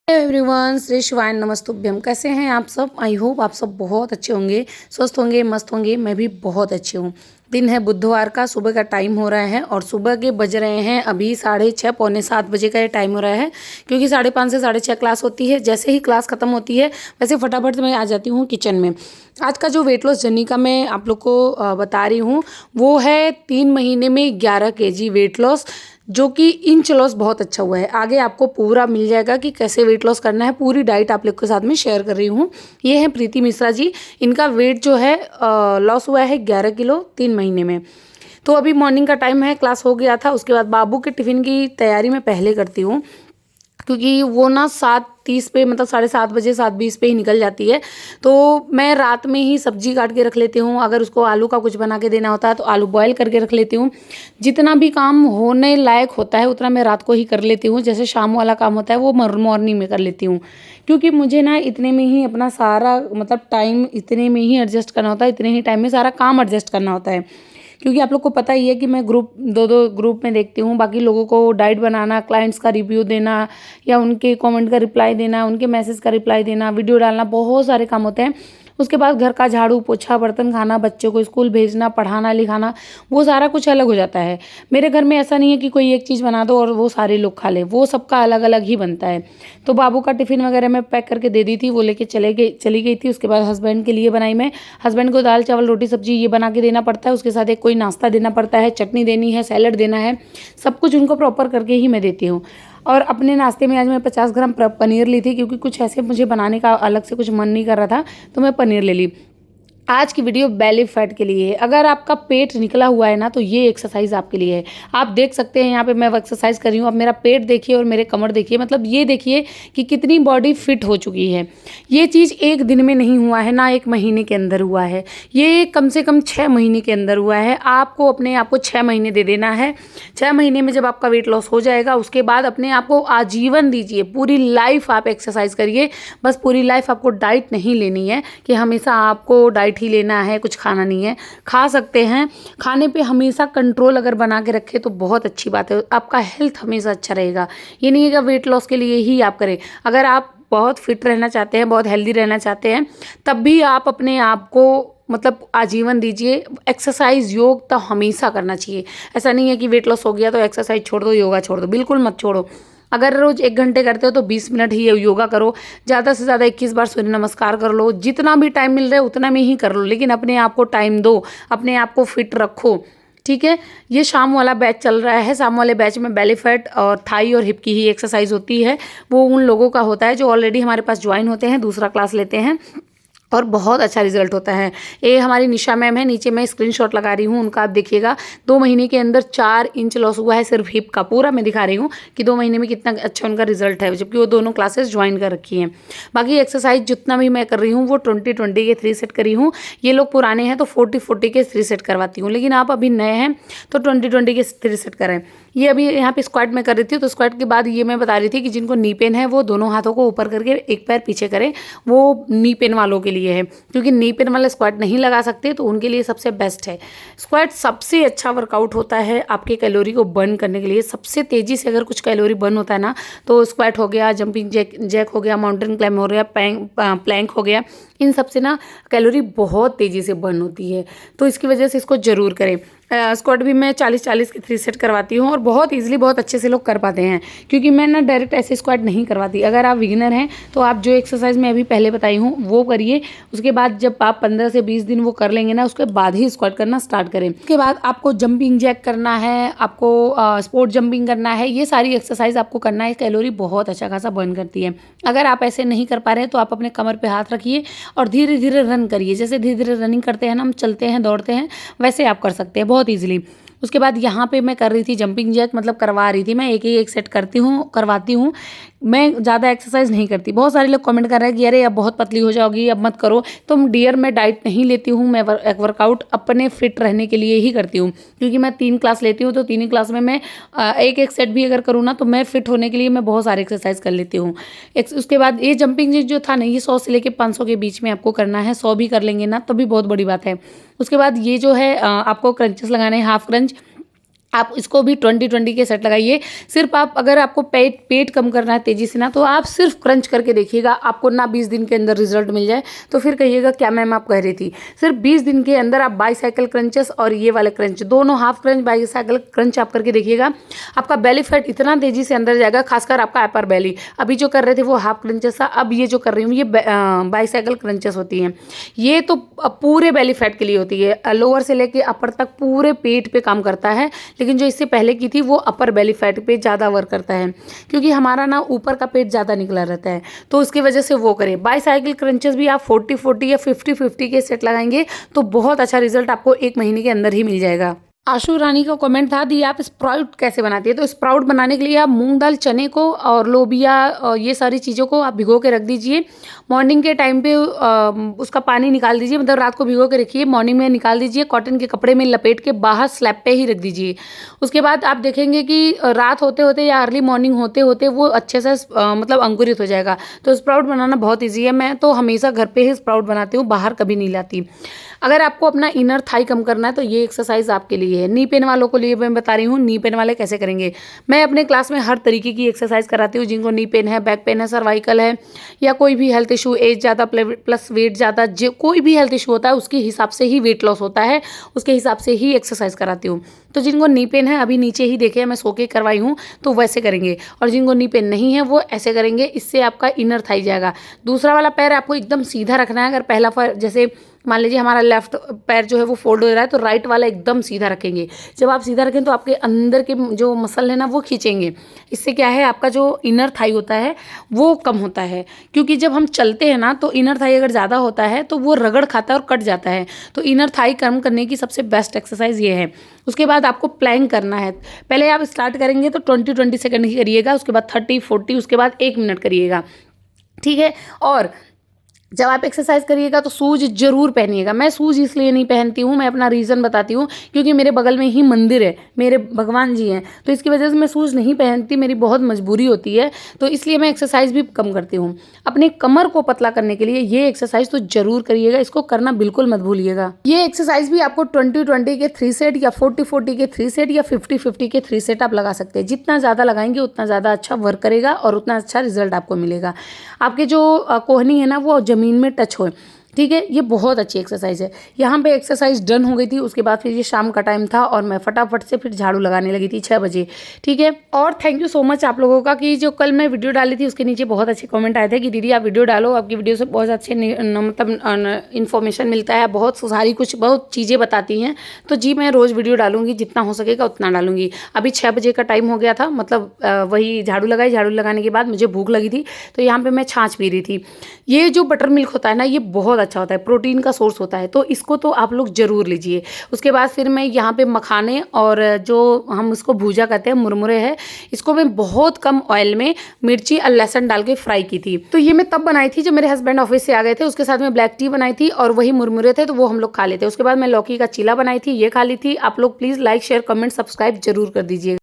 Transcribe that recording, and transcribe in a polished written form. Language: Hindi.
हेलो एवरीवन, श्री शिवाय नमस्तुभ्यम। कैसे हैं आप सब? आई होप आप सब बहुत अच्छे होंगे, स्वस्थ होंगे, मस्त होंगे। मैं भी बहुत अच्छी हूँ। दिन है बुधवार का, सुबह का टाइम हो रहा है और सुबह के बज रहे हैं अभी 6:30 पौने 7 बजे का ये टाइम हो रहा है, क्योंकि 5:30 से 6:30 क्लास होती है। जैसे ही क्लास ख़त्म होती है वैसे फटाफट से मैं आ जाती हूँ किचन में। आज का जो वेट लॉस जर्नी का मैं आप लोग को बता रही हूँ वो है 3 महीने में 11 kg वेट लॉस, जो कि इंच लॉस बहुत अच्छा हुआ है। आगे आपको पूरा मिल जाएगा कि कैसे वेट लॉस करना है, पूरी डाइट आप लोग के साथ में शेयर कर रही हूँ। ये है प्रीति मिश्रा जी। इनका वेट जो है लॉस हुआ है 11 किलो 3 महीने में। तो अभी मॉर्निंग का टाइम है, क्लास हो गया था। उसके बाद बाबू के टिफ़िन की तैयारी मैं पहले करती हूँ, क्योंकि वो ना 7:30 पे मतलब 7:30 बजे 7:20 पे ही निकल जाती है। तो मैं रात में ही सब्जी काट के रख लेती हूँ। अगर उसको आलू का कुछ बना के देना होता है तो आलू बॉयल करके रख लेती हूँ। जितना भी काम होने लायक होता है उतना मैं रात को ही कर लेती हूँ। जैसे शाम वाला काम होता है वो मॉर्निंग में कर लेती हूँ, क्योंकि मुझे ना इतने में ही अपना सारा मतलब टाइम इतने में ही एडजस्ट करना होता है, इतने ही टाइम में सारा काम एडजस्ट करना होता है। क्योंकि आप लोग को पता ही है कि मैं ग्रुप दो दो ग्रुप में देखती हूँ, बाकी लोगों को डाइट बनाना, क्लाइंट्स का रिव्यू देना या उनके कमेंट का रिप्लाई देना, उनके मैसेज का रिप्लाई देना, वीडियो डालना, बहुत सारे काम होते हैं। उसके बाद घर का झाड़ू पोछा, बर्तन खाना, बच्चों को स्कूल भेजना, पढ़ाना लिखाना, वो सारा कुछ अलग हो जाता है। मेरे घर में ऐसा नहीं है कि कोई एक चीज़ बना दो और वो सारे लोग खा ले, वो सबका अलग अलग ही बनता है। तो बाबू का टिफ़िन वगैरह मैं पैक करके दे दी थी, वो लेके चली गई थी। उसके बाद हस्बैंड के लिए बनाई मैं। हस्बैंड को दाल चावल रोटी सब्जी ये बना के देना पड़ता है, उसके साथ एक कोई नाश्ता देना पड़ता है, चटनी देनी है, सैलड देना है, सब कुछ उनको प्रॉपर करके ही मैं देती हूँ। और अपने नाश्ते में आज मैं 50 ग्राम पनीर ली थी, क्योंकि कुछ ऐसे मुझे बनाने का अलग से कुछ मन नहीं कर रहा था, तो मैं पनीर ले ली। आज की वीडियो बेली फैट के लिए है। अगर आपका पेट निकला हुआ है ना, तो ये एक्सरसाइज आपके लिए है। आप देख सकते हैं यहाँ पे मैं एक्सरसाइज कर रही हूँ। अब मेरा पेट देखिए और मेरे कमर देखिए, मतलब ये देखिए कि कितनी बॉडी फिट हो चुकी है। ये चीज़ एक दिन में नहीं हुआ है, ना एक महीने के अंदर हुआ है, ये कम से कम 6 महीने के अंदर हुआ है। आपको अपने आप को 6 महीने दे देना है। 6 महीने में जब आपका वेट लॉस हो जाएगा, उसके बाद अपने आप को आजीवन दीजिए, पूरी लाइफ आप एक्सरसाइज करिए। बस पूरी लाइफ आपको डाइट नहीं लेनी है कि हमेशा आपको डाइट ही लेना है, कुछ खाना नहीं है। खा सकते हैं, खाने पे हमेशा कंट्रोल अगर बना के रखें तो बहुत अच्छी बात है। आपका हेल्थ हमेशा अच्छा रहेगा। ये नहीं है कि वेट लॉस के लिए ही आप करें। अगर आप बहुत फिट रहना चाहते हैं, बहुत हेल्दी रहना चाहते हैं, तब भी आप अपने आप को मतलब आजीवन दीजिए। एक्सरसाइज योग तो हमेशा करना चाहिए। ऐसा नहीं है कि वेट लॉस हो गया तो एक्सरसाइज छोड़ दो, योगा छोड़ दो, बिल्कुल मत छोड़ो। अगर रोज 1 घंटे करते हो तो 20 मिनट ही योगा करो। ज़्यादा से ज़्यादा 21 बार सूर्य नमस्कार कर लो। जितना भी टाइम मिल रहा है उतना में ही कर लो, लेकिन अपने आप को टाइम दो, अपने आप को फिट रखो, ठीक है। ये शाम वाला बैच चल रहा है। शाम वाले बैच में बेली फैट और थाई और हिप की ही एक्सरसाइज होती है। वो उन लोगों का होता है जो ऑलरेडी हमारे पास ज्वाइन होते हैं, दूसरा क्लास लेते हैं, और बहुत अच्छा रिजल्ट होता है। ये हमारी निशा मैम है, नीचे मैं स्क्रीनशॉट लगा रही हूँ उनका, आप देखिएगा। 2 महीने के अंदर 4 इंच लॉस हुआ है सिर्फ हिप का। पूरा मैं दिखा रही हूँ कि 2 महीने में कितना अच्छा उनका रिजल्ट है, जबकि वो दोनों क्लासेस ज्वाइन कर रखी हैं। बाकी एक्सरसाइज जितना भी मैं कर रही हूँ वो 20-20 के 3 सेट करी हूँ। ये लोग पुराने हैं तो 40-40 के 3 सेट करवाती हूँ, लेकिन आप अभी नए हैं तो 20-20 के 3 सेट करें। ये अभी यहाँ पे स्क्वाट में कर रही थी, तो स्क्वाट के बाद ये मैं बता रही थी कि जिनको नी पेन है वो दोनों हाथों को ऊपर करके एक पैर पीछे करें। वो नी पेन वालों के लिए है, क्योंकि नी पेन वाले स्क्वाट नहीं लगा सकते, तो उनके लिए सबसे बेस्ट है। स्क्वाट सबसे अच्छा वर्कआउट होता है आपके कैलोरी को बर्न करने के लिए। सबसे तेज़ी से अगर कुछ कैलोरी बर्न होता है ना, तो स्क्वाट हो गया, जंपिंग जैक हो गया, माउंटेन क्लाइम हो गया, प्लैंक हो गया। इन सब से ना कैलोरी बहुत तेज़ी से बर्न होती है, तो इसकी वजह से इसको ज़रूर करें। स्क्वाट भी मैं 40-40 के 3 सेट करवाती हूँ और बहुत इजीली बहुत अच्छे से लोग कर पाते हैं, क्योंकि मैं ना डायरेक्ट ऐसे स्क्वाट नहीं करवाती। अगर आप बिगिनर हैं तो आप जो एक्सरसाइज मैं अभी पहले बताई हूँ वो करिए। उसके बाद जब आप 15 से 20 दिन वो कर लेंगे ना, उसके बाद ही स्क्वाट करना स्टार्ट करें। उसके बाद आपको जंपिंग जैक करना है, आपको स्पोर्ट जंपिंग करना है, ये सारी एक्सरसाइज आपको करना है। कैलोरी बहुत अच्छा खासा बर्न करती है। अगर आप ऐसे नहीं कर पा रहे हैं तो आप अपने कमर पर हाथ रखिए और धीरे धीरे रन करिए। जैसे धीरे धीरे रनिंग करते हैं ना, हम चलते हैं दौड़ते हैं, वैसे आप कर सकते हैं बहुत ईजिली। उसके बाद यहाँ पे मैं कर रही थी जंपिंग जैक, मतलब करवा रही थी मैं। एक सेट करवाती हूँ। मैं ज़्यादा एक्सरसाइज नहीं करती। बहुत सारे लोग कमेंट कर रहे हैं कि अरे अब बहुत पतली हो जाओगी, अब मत करो। तो डियर मैं डाइट नहीं लेती हूँ। मैं वर्कआउट अपने फिट रहने के लिए ही करती हूँ, क्योंकि मैं 3 क्लास लेती हूँ, तो 3 क्लास में मैं एक सेट भी अगर करूँ ना, तो मैं फिट होने के लिए मैं बहुत सारे एक्सरसाइज कर लेती हूँ। उसके बाद ये जंपिंग जैक जो था ना, ये 100 से लेकर 500 के बीच में आपको करना है। 100 भी कर लेंगे ना तो भी बहुत बड़ी बात है। उसके बाद ये जो है आपको क्रंचेस लगाने हैं, हाफ क्रंच। आप इसको भी 20-20 के सेट लगाइए। सिर्फ आप अगर आपको पेट कम करना है तेज़ी से ना, तो आप सिर्फ क्रंच करके देखिएगा, आपको ना 20 दिन के अंदर रिजल्ट मिल जाए तो फिर कहिएगा क्या मैम आप कह रही थी। सिर्फ 20 दिन के अंदर आप बाईसाइकिल क्रंचेस और ये वाले क्रंच दोनों हाफ क्रंच बाईसाइकिल क्रंच आप करके देखिएगा, आपका बेली फैट इतना तेज़ी से अंदर जाएगा, खासकर आपका अपर बेली। अभी जो कर रहे थे वो हाफ क्रंचेस था, अब ये जो कर रही हूँ ये बाईसाइकिल क्रंचेस होती हैं। ये तो पूरे बेली फैट के लिए होती है, लोअर से लेके अपर तक पूरे पेट पे काम करता है। लेकिन जो इससे पहले की थी वो अपर बेली फैट पे ज़्यादा वर्क करता है, क्योंकि हमारा ना ऊपर का पेट ज़्यादा निकला रहता है, तो उसकी वजह से वो करें। बाईसाइकिल क्रंचेस भी आप 40-40 या 50-50 के सेट लगाएंगे तो बहुत अच्छा रिजल्ट आपको 1 महीने के अंदर ही मिल जाएगा। आशु रानी का कमेंट था दी आप स्प्राउट कैसे बनाती है। तो स्प्राउट बनाने के लिए आप मूंग दाल, चने को और लोबिया ये सारी चीज़ों को आप भिगो के रख दीजिए। मॉर्निंग के टाइम पे उसका पानी निकाल दीजिए, मतलब रात को भिगो के रखिए, मॉर्निंग में निकाल दीजिए, कॉटन के कपड़े में लपेट के बाहर स्लैब पे ही रख दीजिए। उसके बाद आप देखेंगे कि रात होते होते या अर्ली मॉर्निंग होते होते वो अच्छे से मतलब अंकुरित हो जाएगा। तो स्प्राउट बनाना बहुत ईजी है, मैं तो हमेशा घर पे ही स्प्राउट बनाती हूँ, बाहर कभी नहीं लाती। अगर आपको अपना इनर थाई कम करना है तो ये एक्सरसाइज आपके लिए है। नी पेन वालों को लिए मैं बता रही हूँ, नी पेन वाले कैसे करेंगे। मैं अपने क्लास में हर तरीके की एक्सरसाइज कराती हूँ, जिनको नी पेन है, बैक पेन है, सर्वाइकल है, या कोई भी हेल्थ इशू, एज ज़्यादा प्लस वेट ज़्यादा, जो कोई भी हेल्थ इशू होता है उसके हिसाब से ही वेट लॉस होता है, उसके हिसाब से ही एक्सरसाइज कराती हूँ। तो जिनको नी पेन है, अभी नीचे ही देखे मैं सो के करवाई हूँ, तो वैसे करेंगे, और जिनको नी पेन नहीं है वो ऐसे करेंगे, इससे आपका इनर थाई जाएगा। दूसरा वाला पैर आपको एकदम सीधा रखना है। अगर पहला पैर जैसे मान लीजिए हमारा लेफ्ट पैर जो है वो फोल्ड हो रहा है, तो राइट वाला एकदम सीधा रखेंगे। जब आप सीधा रखें तो आपके अंदर के जो मसल है ना वो खींचेंगे। इससे क्या है, आपका जो इनर थाई होता है वो कम होता है, क्योंकि जब हम चलते हैं ना तो इनर थाई अगर ज़्यादा होता है तो वो रगड़ खाता है और कट जाता है। तो इनर थाई कम करने की सबसे बेस्ट एक्सरसाइज ये है। उसके बाद आपको प्लैंक करना है। पहले आप स्टार्ट करेंगे तो 20-20 सेकंड ही करिएगा, उसके बाद 30-40, उसके बाद 1 मिनट करिएगा, ठीक है। और जब आप एक्सरसाइज करिएगा तो शूज जरूर पहनिएगा। मैं शूज इसलिए नहीं पहनती हूँ, मैं अपना रीज़न बताती हूँ, क्योंकि मेरे बगल में ही मंदिर है, मेरे भगवान जी हैं, तो इसकी वजह से मैं शूज नहीं पहनती, मेरी बहुत मजबूरी होती है, तो इसलिए मैं एक्सरसाइज भी कम करती हूँ। अपने कमर को पतला करने के लिए ये एक्सरसाइज तो जरूर करिएगा, इसको करना बिल्कुल मत भूलिएगा। ये एक्सरसाइज भी आपको 20-20 के 3 सेट या 40-40 के 3 सेट या 50-50 के 3 सेट आप लगा सकते हैं। जितना ज़्यादा लगाएंगे उतना ज़्यादा अच्छा वर्क करेगा और उतना अच्छा रिजल्ट आपको मिलेगा। आपके जो कोहनी है ना वो ज़मीन में टच हो, ठीक है। ये बहुत अच्छी एक्सरसाइज है। यहाँ पे एक्सरसाइज डन हो गई थी, उसके बाद फिर ये शाम का टाइम था और मैं फटाफट से फिर झाड़ू लगाने लगी थी 6 बजे, ठीक है। और थैंक यू सो मच आप लोगों का कि जो कल मैं वीडियो डाली थी उसके नीचे बहुत अच्छे कमेंट आए थे कि दीदी आप वीडियो डालो, आपकी वीडियो से बहुत अच्छे मतलब इन्फॉर्मेशन मिलता है, बहुत सारी कुछ बहुत चीज़ें बताती हैं। तो जी मैं रोज़ वीडियो डालूंगी, जितना हो सकेगा उतना डालूंगी। अभी 6 बजे का टाइम हो गया था, मतलब वही झाड़ू लगाई, झाड़ू लगाने के बाद मुझे भूख लगी थी, तो यहाँ पर मैं छाछ पी रही थी। ये जो बटर मिल्क होता है ना ये बहुत अच्छा होता है, प्रोटीन का सोर्स होता है, तो इसको तो आप लोग ज़रूर लीजिए। उसके बाद फिर मैं यहाँ पे मखाने और जो हम इसको भूजा कहते हैं, मुरमुरे है, इसको मैं बहुत कम ऑयल में मिर्ची और लहसुन डाल के फ्राई की थी। तो ये मैं तब बनाई थी जब मेरे हस्बैंड ऑफिस से आ गए थे, उसके साथ में ब्लैक टी बनाई थी और वही मुरमुरे थे, तो वो हम लोग खा लेते। उसके बाद मैं लौकी का चीला बनाई थी, ये खा ली थी। आप लोग please like share comment subscribe जरूर कर दीजिए।